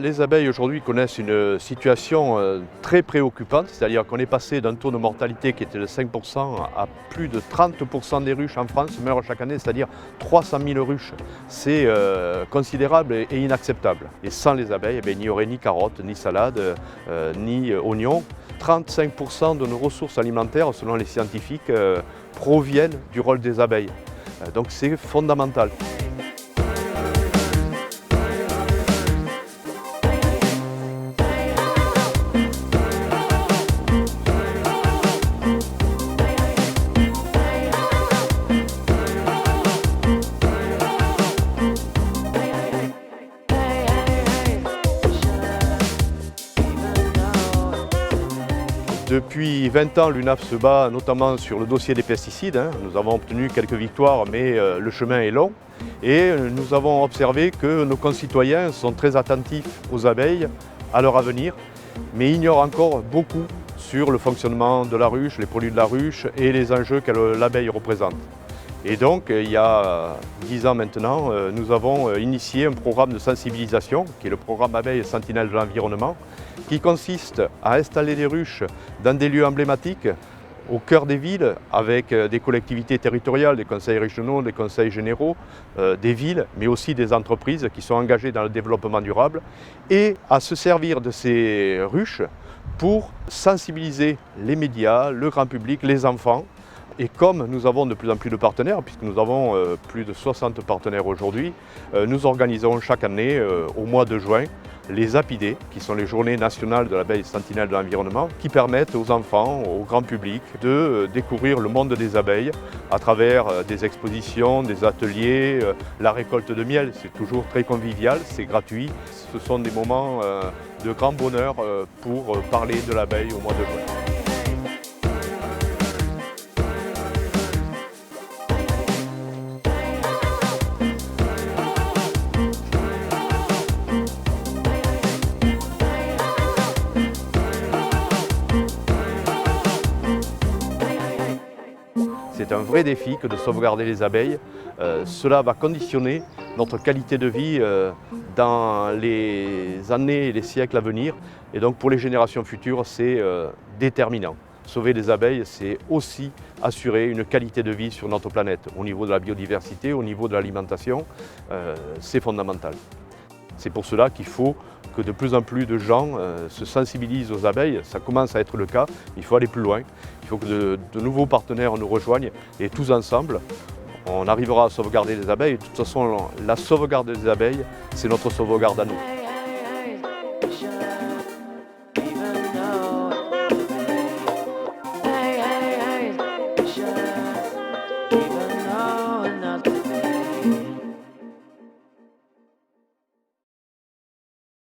Les abeilles aujourd'hui connaissent une situation très préoccupante, c'est-à-dire qu'on est passé d'un taux de mortalité qui était de 5% à plus de 30% des ruches en France meurent chaque année, c'est-à-dire 300 000 ruches. C'est considérable et inacceptable. Et sans les abeilles, il n'y aurait ni carottes, ni salades, ni oignons. 35% de nos ressources alimentaires, selon les scientifiques, proviennent du rôle des abeilles. Donc c'est fondamental. Depuis 20 ans, l'UNAF se bat notamment sur le dossier des pesticides. Nous avons obtenu quelques victoires, mais le chemin est long. Et nous avons observé que nos concitoyens sont très attentifs aux abeilles, à leur avenir, mais ignorent encore beaucoup sur le fonctionnement de la ruche, les produits de la ruche et les enjeux que l'abeille représente. Et donc, il y a 10 ans maintenant, nous avons initié un programme de sensibilisation, qui est le programme Abeilles Sentinelles de l'environnement, qui consiste à installer des ruches dans des lieux emblématiques, au cœur des villes, avec des collectivités territoriales, des conseils régionaux, des conseils généraux, des villes, mais aussi des entreprises qui sont engagées dans le développement durable, et à se servir de ces ruches pour sensibiliser les médias, le grand public, les enfants. Et comme nous avons de plus en plus de partenaires, puisque nous avons plus de 60 partenaires aujourd'hui, nous organisons chaque année, au mois de juin, les Apidées, qui sont les journées nationales de l'abeille sentinelle de l'environnement, qui permettent aux enfants, au grand public, de découvrir le monde des abeilles à travers des expositions, des ateliers, la récolte de miel. C'est toujours très convivial, c'est gratuit. Ce sont des moments de grand bonheur pour parler de l'abeille au mois de juin. C'est un vrai défi que de sauvegarder les abeilles. Cela va conditionner notre qualité de vie dans les années et les siècles à venir. Et donc pour les générations futures, c'est déterminant. Sauver les abeilles, c'est aussi assurer une qualité de vie sur notre planète. Au niveau de la biodiversité, au niveau de l'alimentation, c'est fondamental. C'est pour cela qu'il faut que de plus en plus de gens se sensibilisent aux abeilles. Ça commence à être le cas, il faut aller plus loin. Il faut que de nouveaux partenaires nous rejoignent et tous ensemble, on arrivera à sauvegarder les abeilles. De toute façon, la sauvegarde des abeilles, c'est notre sauvegarde à nous.